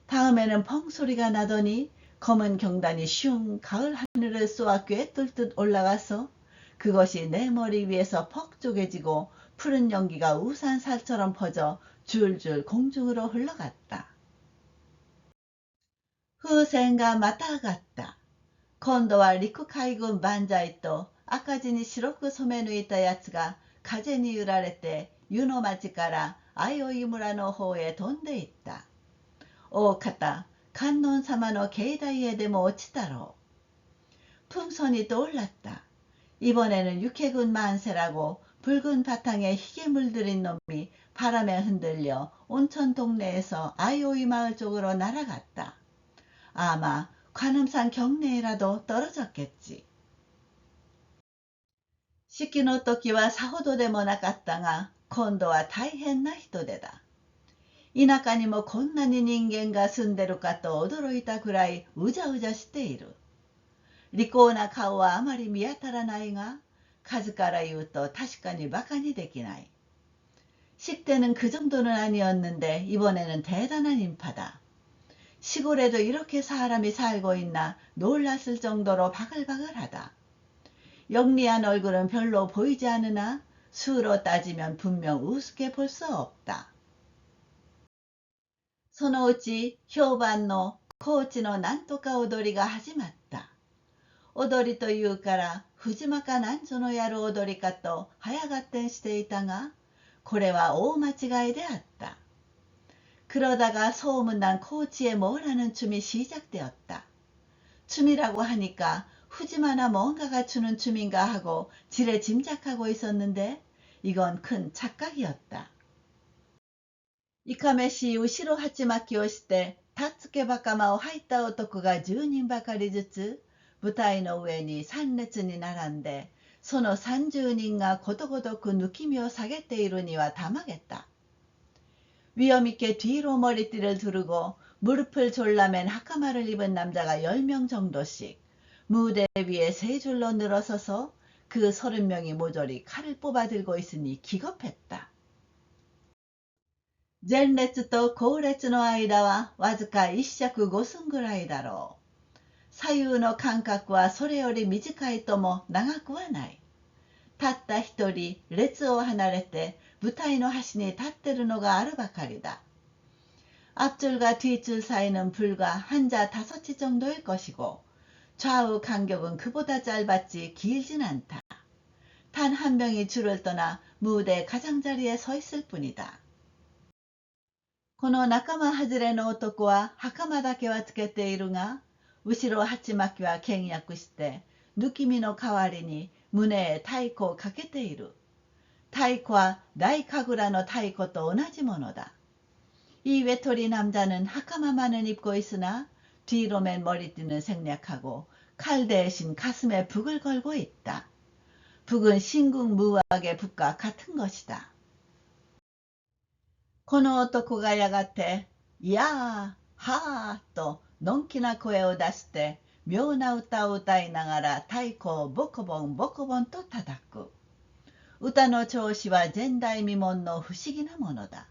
다음에는 펑소리가 나더니 검은 경단이 슝 가을 하늘을 쏘아 꿰뚫듯 올라가서 그것이 내 머리 위에서 퍽 쪼개지고 푸른 연기가 우산살처럼 퍼져 줄줄 공중으로 흘러갔다. 후생가 마타갔다. 今度は陸海軍万歳と赤字に白く染め抜いたやつが風に揺られて湯の町から相生村の方へ飛んでいった。大方、観音様の境内へでも落ちたろう。풍선이 떠올랐다. 이번에는 육해군 만세라고 붉은 바탕에 희게 물들인 놈이 바람에 흔들려 온천 동네에서 아이오이 마을 쪽으로 날아갔다. 아마 관음산 경내에라도 떨어졌겠지. 式の時はさほどでもなかったが、今度は大変な人手だ。田舎にもこんなに人間が住んでるかと驚いたくらいうじゃうじゃしている。利口な顔はあまり見当たらないが、数から言うと確かに馬鹿にできない。식대는 그 정도는 아니었는데 이번에는 대단한 인파다. 시골에도 이렇게 사람이 살고 있나 놀랐을 정도로 바글바글하다. 영리한 얼굴은 별로 보이지 않으나 수로 따지면 분명 우습게 볼 수 없다. そのうち評判の高知のなんとか踊りが始まった。踊りというから藤間かなんぞのやる踊りかと早合点していたが、これは大間違いであった。 그러다가 소문난 고치의 뭐라는 춤이 시작되었다. 춤이라고 하니까 후지마나 뭔가가 추는 춤인가 하고 지레 짐작하고 있었는데 이건 큰 착각이었다. 이카메시 우시로 하치마키をしてたつけ袴を履いた男が10人ばかりずつ舞台の上に3列に並んでその30人がことごとく抜き身を下げているにはたまげた。 위험있게 뒤로 머리띠를 두르고 무릎을 졸라맨 하카마를 입은 남자가 10명 정도씩 무대 위에 세 줄로 늘어서서 그 30명이 모조리 칼을 뽑아 들고 있으니 기겁했다. 前列と後列の間はわずか1尺5寸ぐらいだろう。左右の間隔はそれより短いとも長くはない。たった一人列を離れて舞台の端に立ってるのがあるばかりだ。 앞줄과 뒷줄 사이는 불과 한자 5치 정도일 것이고 좌우 간격은 그보다 짧았지 길진 않다. 단 한 명이 줄을 떠나 무대 가장자리에 서 있을 뿐이다. この仲間外れの男は袴だけはつけているが、後ろ鉢巻きは倹約して抜き身の代わりに胸へ太鼓をかけている。 太鼓は大神楽の太鼓と同じものだ。 이 외톨이 남자는 하카마만은 입고 있으나 뒤로 맨 머리띠는 생략하고 칼 대신 가슴에 북을 걸고 있다. 북은 신궁무악의 북과 같은 것이다. この男がやがて「やーはー」とのんきな声を出して妙な歌を歌いながら太鼓をボコボンボコボンと叩く。 歌の調子は前代未聞の不思議なものだ。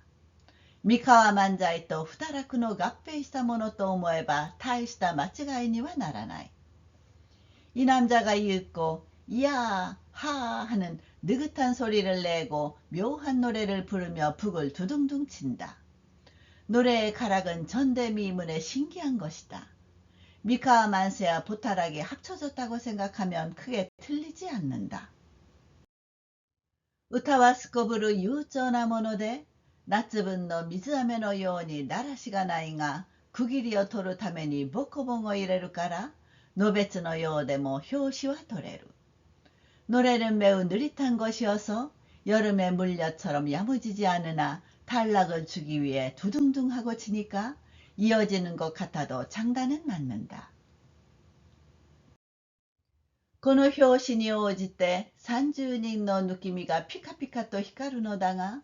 三河万歳と二楽の合併したものと思えば大した間違いにはならない。 이 남자가 읽고 이야 하 하는 느긋한 소리를 내고 묘한 노래를 부르며 북을 두둥둥 친다. 노래의 가락은 전대미문의 신기한 것이다. 미카와 만세와 보타락이 합쳐졌다고 생각하면 크게 틀리지 않는다. 歌はすこぶる悠長なもので夏分の水飴のようにだらしがないが、区切りを取るためにボコボコを入れるから、のべつのようでも表紙は取れる. 노래는 매우 느릿한 것이어서 여름의 물려처럼 야무지지 않으나 단락을 주기 위해 두둥둥하고 치니까 이어지는 것 같아도 장단은 맞는다. この拍子に応じて30人の抜き身がピカピカと光るのだが、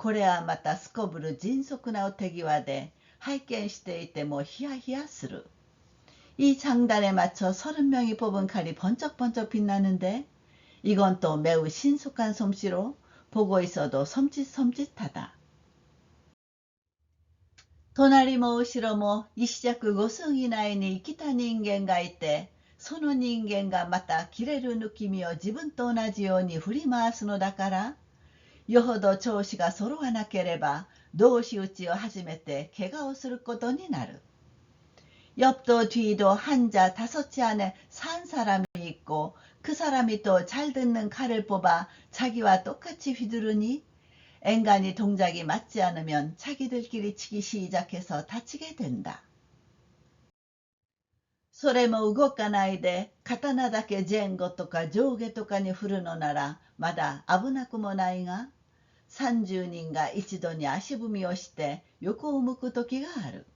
これはまたすこぶる迅速な手際で拝見していてもヒヤヒヤする。이 장단에 맞춰 30명이 뽑은 칼이 번쩍번쩍 빛나는데 이건 또 매우 신속한 솜씨로 보고 있어도 섬찟섬찟하다. 隣も後ろも一尺五寸以内に生きた人間がいて、その人間がまた切れる抜き身を自分と同じように振り回すのだから、よほど調子が揃わなければ同士打ちを始めて怪我をすることになる。옆도 뒤도 한자 다섯치 안에 산 사람이 있고 그 사람이 또 잘 듣는 칼을 뽑아 자기와 똑같이 휘두르니 엔간히 동작이 맞지 않으면 자기들끼리 치기 시작해서 다치게 된다. それも動かないで刀だけ前後とか上下とかに振るのならまだ危なくもないが、30人が一度に足踏みをして横を向く時がある。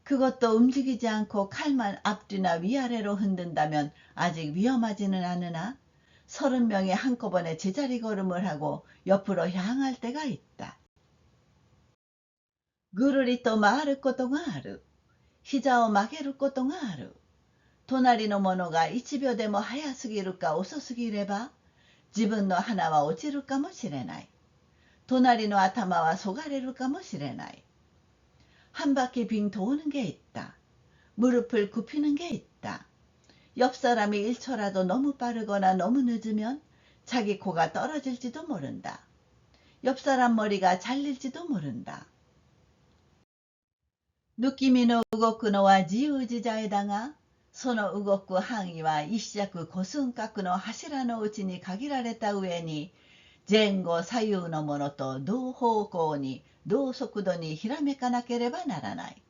그것도 움직이지 않고 칼만 앞뒤나 위아래로 흔든다면 아직 위험하지는 않으나 30명이 한꺼번에 제자리 걸음을 하고 옆으로 향할 때가 있다. ぐるりと回ることがある。膝を曲げることがある。隣の者が1秒でも早すぎるか遅すぎれば自分の鼻は落ちるかもしれない。隣の頭はそがれるかもしれない。한 바퀴 빙 도는 게 있다. 무릎을 굽히는 게 있다. 옆 사람이 1초라도 너무 빠르거나 너무 늦으면 자기 코가 떨어질지도 모른다. 옆 사람 머리가 잘릴지도 모른다. 抜き身の動くのは自由自在だが、その動く範囲は一尺五寸角の柱のうちに限られた上に、前後左右のものと同方向に同速度にひらめかなければならない。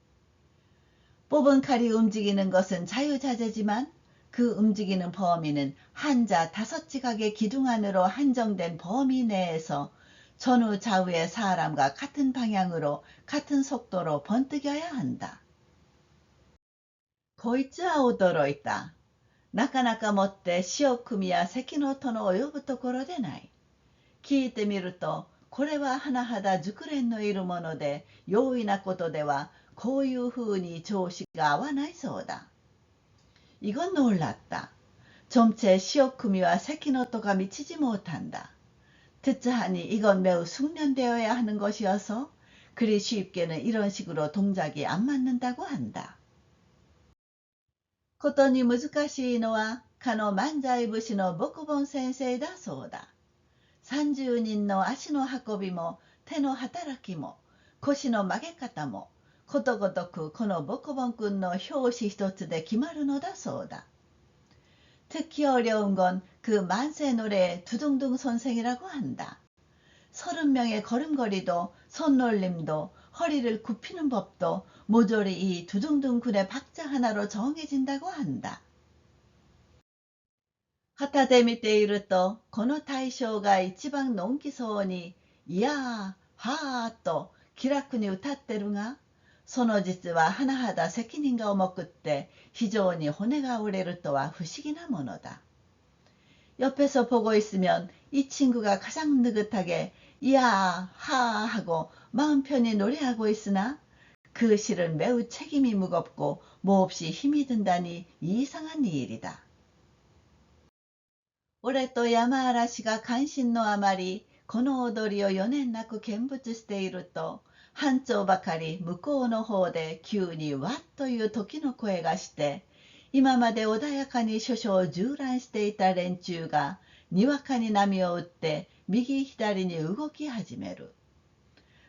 뽑은 칼이 움직이는 것은 자유자재지만 그 움직이는 범위는 한자 다섯 지각의 기둥 안으로 한정된 범위 내에서 전후 좌우의 사람과 같은 방향으로 같은 속도로 번뜩여야 한다. こいつは驚いた。なかなかもって潮組や関の戸の及ぶところでない。聞いてみると、これは甚だ熟練のいるもので、容易なことではこういうふうに調子が合わないそうだ。이건 놀랐다. 좀채 시어쿠미와 세키노토가 미치지 못한다. 듣자 하니 이건 매우 숙련되어야 하는 것이어서 그리 쉽게는 이런 식으로 동작이 안 맞는다고 한다. ことに難しいのはかの万歳節の牧本先生だそうだ。30人の足の運びも手の働きも腰の曲げ方もことごとくこの牧本君の拍子一つで決まるのだそうだ。특히 어려운 건 그 만세 노래의 두둥둥 선생이라고 한다. 30명의 걸음걸이도 손놀림도 허리를 굽히는 법도 모조리 이 두둥둥 군의 박자 하나로 정해진다고 한다. 旗で見ているとこの大将が一番のんきそうにいやーはーと気楽に歌ってるが、その実は甚だ責任が重くって非常に骨が折れるとは不思議なものだ。옆에서 보고 있으면 이 친구가 가장 느긋하게 이야 하 하고 마음 편히 노래하고 있으나 그 실은 매우 책임이 무겁고 몹시 힘이 든다니 이상한 일이다. 俺と山嵐が関心のあまりこの踊りを4年なく見物していると、班長ばかり向こうの方で急にわっという時の声がして、今まで穏やかに諸々縦覧していた連中がにわかに波を打って右左に動き始める。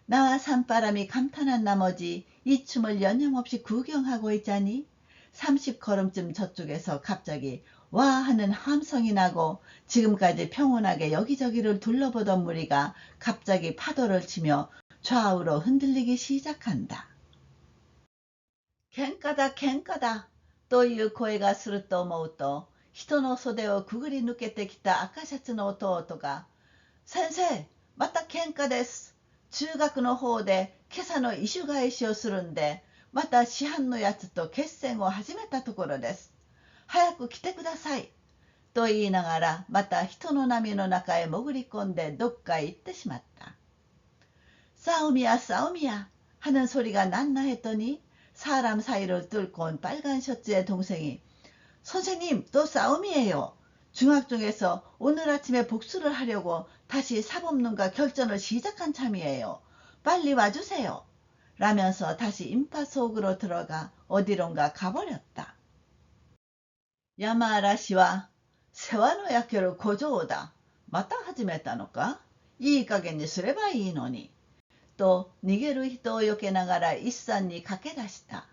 나와 산바람이 감탄한 나머지 이 춤을 여념없이 구경하고 있자니 30걸음쯤 저쪽에서 갑자기 와 하는 함성이 나고 지금까지 평온하게 여기저기를 둘러보던 무리가 갑자기 파도를 치며 좌우로 흔들리기 시작한다.喧嘩だ喧嘩だという声がすると思うと、人の袖をくぐり抜けてきた赤シャツの弟が、先生、また喧嘩です。中学の方で今朝の異種返しをするんで、また師範のやつと決戦を始めたところです。早く来てください。と言いながら、また人の波の中へ潜り込んでどっかへ行ってしまった。싸움이야 싸움이야 하는 소리가 났나 했더니 사람 사이를 뚫고 온 빨간 셔츠의 동생이 선생님 또 싸움이에요. 중학중에서 오늘 아침에 복수를 하려고 다시 사법론가 결전을 시작한 참이에요. 빨리 와주세요. 라면서 다시 인파 속으로 들어가 어디론가 가버렸다. 야마하라 씨와 세와노 야케를 고조오다. 마타 하지메타のか? いい加減にすればいいのに。と逃げる人を避けながら一山に駆け出した。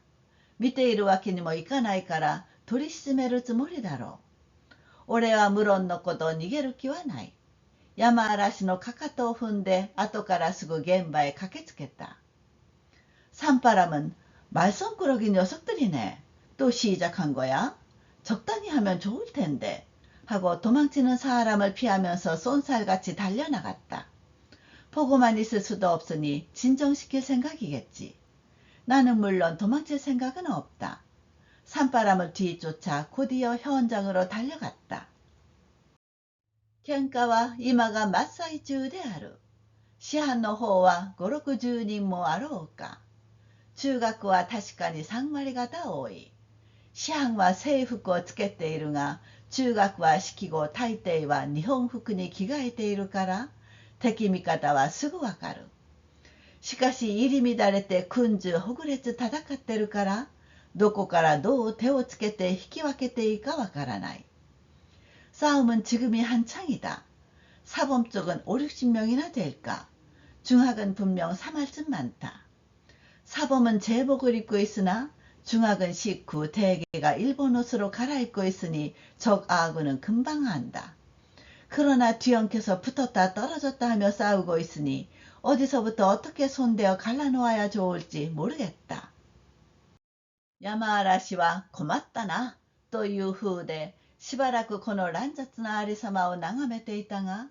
見ているわけにもいかないから取り締めるつもりだろう。俺は無論のこと逃げる気はない。山嵐のかかとを踏んで後からすぐ現場へ駆けつけた。산바람은 말썽꾸러기 녀석들이네. 또 시작한 거야? 적당히 하면 좋을 텐데. 하고 도망치는 사람을 피하면서 쏜살같이 달려나갔다. 보고만 있을 수도 없으니 진정시킬 생각이겠지. 나는 물론 도망칠 생각은 없다. 산바람을 뒤쫓아 곧이어 현장으로 달려갔다. 喧嘩は今が真っ最中である。師範の方は5、60人もあろうか。中学は確かに3割方多い。師範は制服をつけているが、中学は式後大抵は日本服に着替えているから、敵味方はすぐわかる。しかし入り乱れて訓中ほぐれつ戦ってるから、どこからどう手をつけて引き分けていいかわからない。싸움은 지금이 한창이다. 사범 쪽은 5, 60명이나 될까. 중학은 분명 3할쯤 많다. 사범은 제복을 입고 있으나 중학은 식후 대개가 일본 옷으로 갈아입고 있으니 적 아군은 금방 안다. 그러나 뒤엉켜서 붙었다 떨어졌다 하며 싸우고 있으니 어디서부터 어떻게 손대어 갈라놓아야 좋을지 모르겠다. 야마하라 씨와 고맙다나 という風でしばらくこの乱雑なありさまを眺めていたが、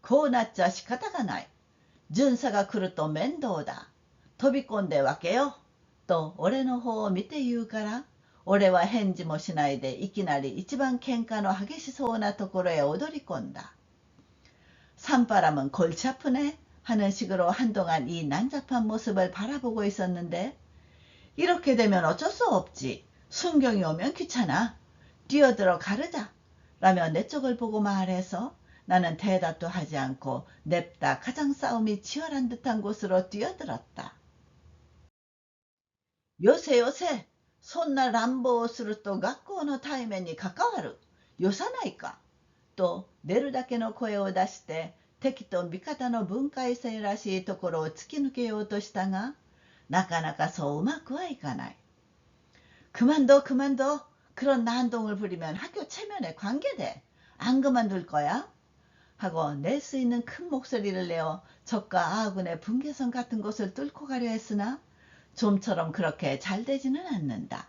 こうなっちゃ仕方がない。巡査が来ると面倒だ。飛び込んで分けよ。と俺の方を見て言うから、俺は返事もしないでいきなり一番喧嘩の激しそうなところへ踊り込んだ。산바람은 골치 아프네 하는 식으로 한동안 이 난잡한 모습을 바라보고 있었는데, 이렇게 되면 어쩔 수 없지. 순경이 오면 귀찮아. 뛰어들어 가르자. 라며 내 쪽을 보고 말해서 나는 대답도 하지 않고 냅다 가장 싸움이 치열한 듯한 곳으로 뛰어들었다. 요새そんな乱暴をすると学校の対面に関わる。よさないか。と出るだけの声を出して敵と味方の分界線らしいところを突き抜けようとしたが、なかなかそううまくはいかない。그만둬. 그런 난동을 부리면 학교 체면에 관계돼. 안 그만둘 거야? 하고 낼 수 있는 큰 목소리를 내어 적과 아군의 분계선 같은 곳을 뚫고 가려 했으나 좀처럼 그렇게 잘 되지는 않는다.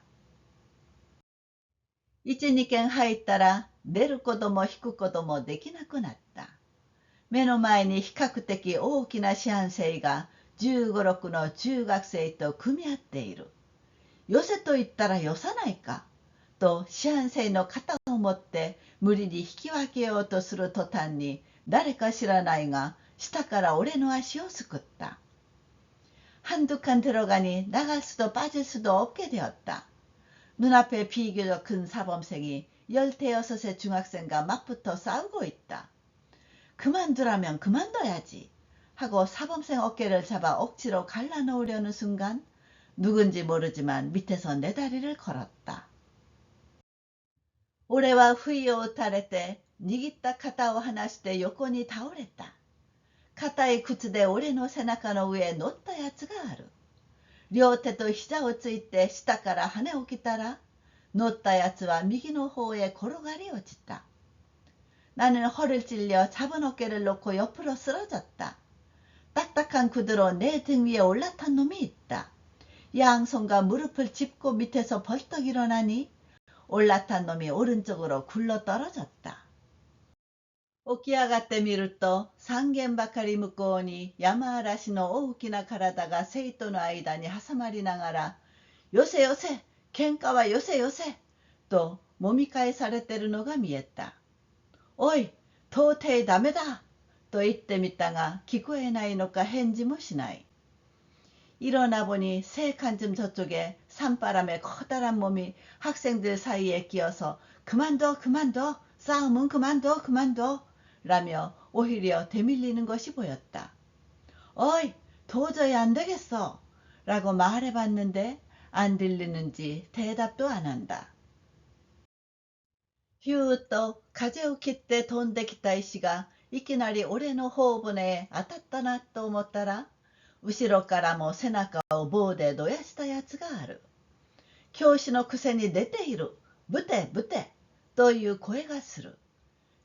1、2軒入ったら出ることも引くこともできなくなった。目の前に比較的大きな師範生が15、6の中学生と組み合っている。よせと言ったらよさないか。と師範生の肩を持って無理に引き分けようとする途端に誰か知らないが下から俺の足をすくった。한두 칸 들어가니 나갈 수도 빠질 수도 없게 되었다. 눈앞에 비교적 큰 사범생이 15의 중학생과 맞붙어 싸우고 있다. 그만두라면 그만둬야지 하고 사범생 어깨를 잡아 억지로 갈라놓으려는 순간 누군지 모르지만 밑에서 내 다리를 걸었다. 俺は不意を打たれて握った肩を離して横に倒れた。硬い靴で俺の背中の上へ乗ったやつがある。両手と膝をついて下から跳ね起きたら、乗ったやつは右の方へ転がり落ちた。나는 허를 찔려 잡은 어깨를 놓고 옆으로 쓰러졌다. 딱딱한 구두로 내 등 위에 올라탄 놈이 있다. 양손과 무릎을 짚고 밑에서 벌떡 일어나니 올라탄 놈이 오른쪽으로 굴러 떨어졌다. 起き上がってみると3軒ばかり向こうに山嵐の大きな体が生徒の間に挟まりながらよせよせ喧嘩はよせよせともみ返されてるのが見えた。おい到底ダメだと言ってみたが聞こえないのか返事もしない。일어나 보니 세 칸쯤 저쪽에 산바람에 커다란 몸이 학생들 사이에 끼어서 그만둬 그만둬 싸움은 그만둬 그만둬 라며 오히려 대밀리는 것이 보였다. 어이 도저히 안 되겠어 라고 말해봤는데 안 들리는지 대답도 안 한다. ヒューッと風を切って飛んできた石がいきなり俺の頬骨へ当たったなと思ったら後ろからも背中を棒でどやしたやつがある。教師のくせに出ている。ぶてぶてという声がする。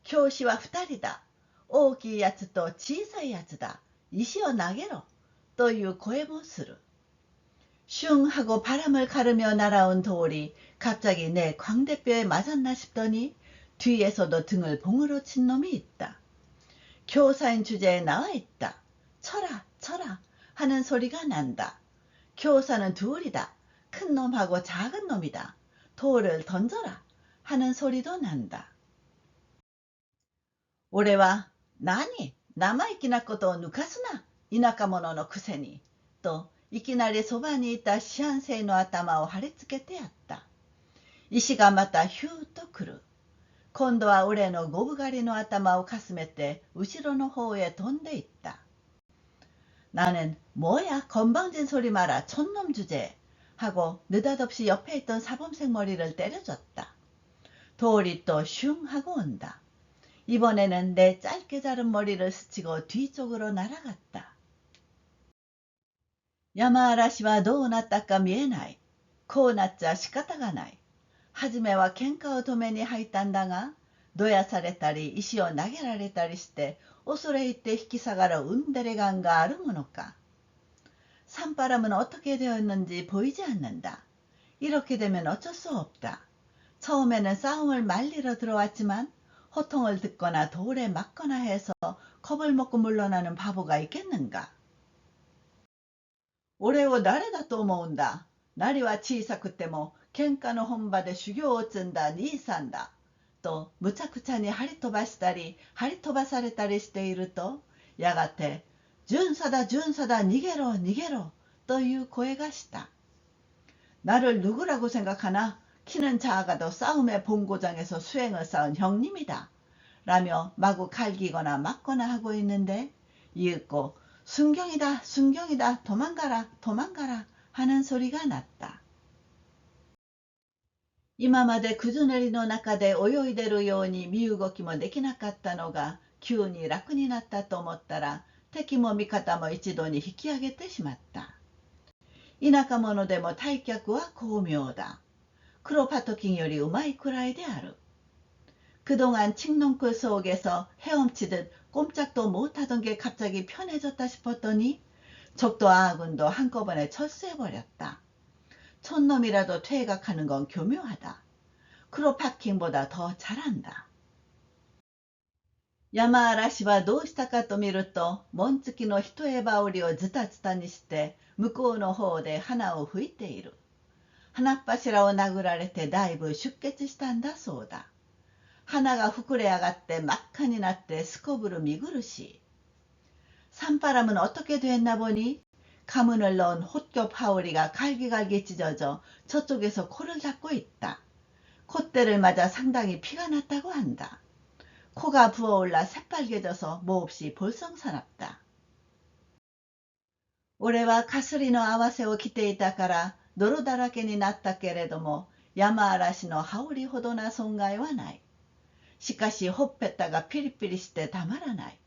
教師は2人だ。大きいやつと小さいやつだ。石を投げろという声もする。슝 하고 바람을 가르며 날아온 돌이 갑자기 내 광대뼈에 맞았나 싶더니 뒤에서도 등을 봉으로 친 놈이 있다. 교사인 주제에 나와 있다. 쳐라 쳐라 하는 소리가 난다. 교사는 둘이다. 큰 놈하고 작은 놈이다. 돌을 던져라 하는 소리도 난다. 俺は何生意気なことを抜かすな田舎者のくせにといきなりそばにいた四半生の頭を貼り付けてやった。石がまたヒューッと来る。今度は俺のゴブ狩りの頭をかすめて後ろの方へ飛んでいった。나는 뭐야 건방진 소리 마라 촌놈 주제 하고 느닷없이 옆에 있던 사범생 머리를 때려줬다. 돌이 또 슝 하고 온다. 이번에는 내 짧게 자른 머리를 스치고 뒤쪽으로 날아갔다. 山嵐はどうなったか見えない。こうなっちゃ仕方がない。はじめは喧嘩を止めに入ったんだが、どやされたり石を投げられたりして恐れ入って引き下がる은데레감があるものか。산바람은 어떻게 되었는지 보이지 않는다. 이렇게 되면 어쩔 수 없다. 처음에는 싸움을 말리러 들어왔지만 호통을 듣거나 돌에 맞거나 해서 겁을 먹고 물러나는 바보가 있겠는가. 俺を誰だと思うんだ。なりは小さくても喧嘩の本場で修行を積んだ兄さんだ。とむちゃくちゃに張り飛ばしたり張り飛ばされたりしているとやがて巡査だ巡査だ逃げろ逃げろという声がした。나를 누구라고 생각하나 키는 작아도 싸움의 본고장에서 수행을 쌓은 형님이다. 라며 마구 갈기거나 맞거나 하고 있는데 이윽고 순경이다 순경이다 도망가라 도망가라 하는 소리가 났다. 今まで崩れの中で泳いでるように身動きもできなかったのが急に楽になったと思ったら敵も味方も一度に引き上げてしまった。田舎者でも退却は巧妙だ。크로파토킹よりうまいくらいである。그동안 칡농쿨 속에서 헤엄치듯 꼼짝도 못하던 게 갑자기 편해졌다 싶었더니 적도 아군도 한꺼번에 철수해버렸다. 촌놈이라도 퇴각하는 건 교묘하다. 크로파킹보다 더 잘한다. 山嵐はどうしたかと見ると紋付きの一重羽織をズタズタにして向こうの方で花を吹いている。花っ柱を殴られてだいぶ出血したんだそうだ。花が膨れ上がって真っ赤になってすこぶる見苦しい。산바람은 어떻게 됐나 보니 가문을 넣은 홑겹 하오리가 갈기갈기 찢어져 저쪽에서 코를 닦고 있다. 콧대를 맞아 상당히 피가 났다고 한다. 코가 부어올라 새빨개져서 몹시 볼썽사납다. 俺はかすりの合わせを着ていたから泥だらけになったけれども山嵐の羽織ほどな損害はない。しかしほっぺたがピリピリしてたまらない。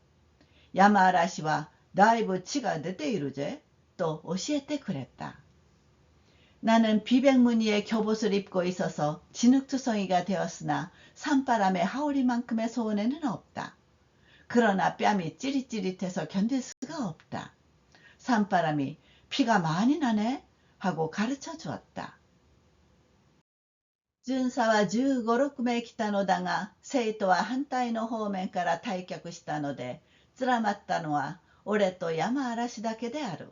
山嵐はだいぶ血が出ているぜと教えてくれた。 나는 비백무늬의 겹옷을 입고 있어서 진흙투성이가 되었으나 산바람의 하울이만큼의 소원에는 없다. 그러나 뺨이 찌릿찌릿해서 견딜 수가 없다. 산바람이 피가 많이 나네? 하고 가르쳐 주었다.巡査は15、6名来たのだが、生徒は反対の方面から退却したので、連まったのは俺と山嵐だけである。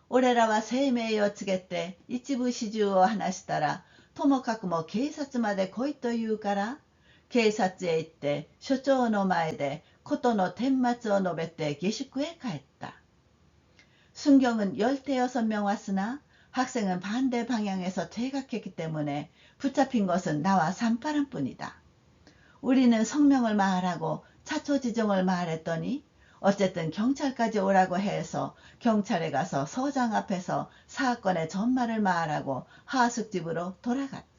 俺らは声明を告げて一部始終を話したら、ともかくも警察まで来いと言うから、警察へ行って所長の前で事の顛末を述べて下宿へ帰った。순경은 16명 왔으나 학생은 반대 방향에서 퇴각했기 때문에 붙잡힌 것은 나와 산바람뿐이다. 우리는 성명을 말하고 차초 지정을 말했더니 어쨌든 경찰까지 오라고 해서 경찰에 가서 서장 앞에서 사건의 전말을 말하고 하숙집으로 돌아갔다.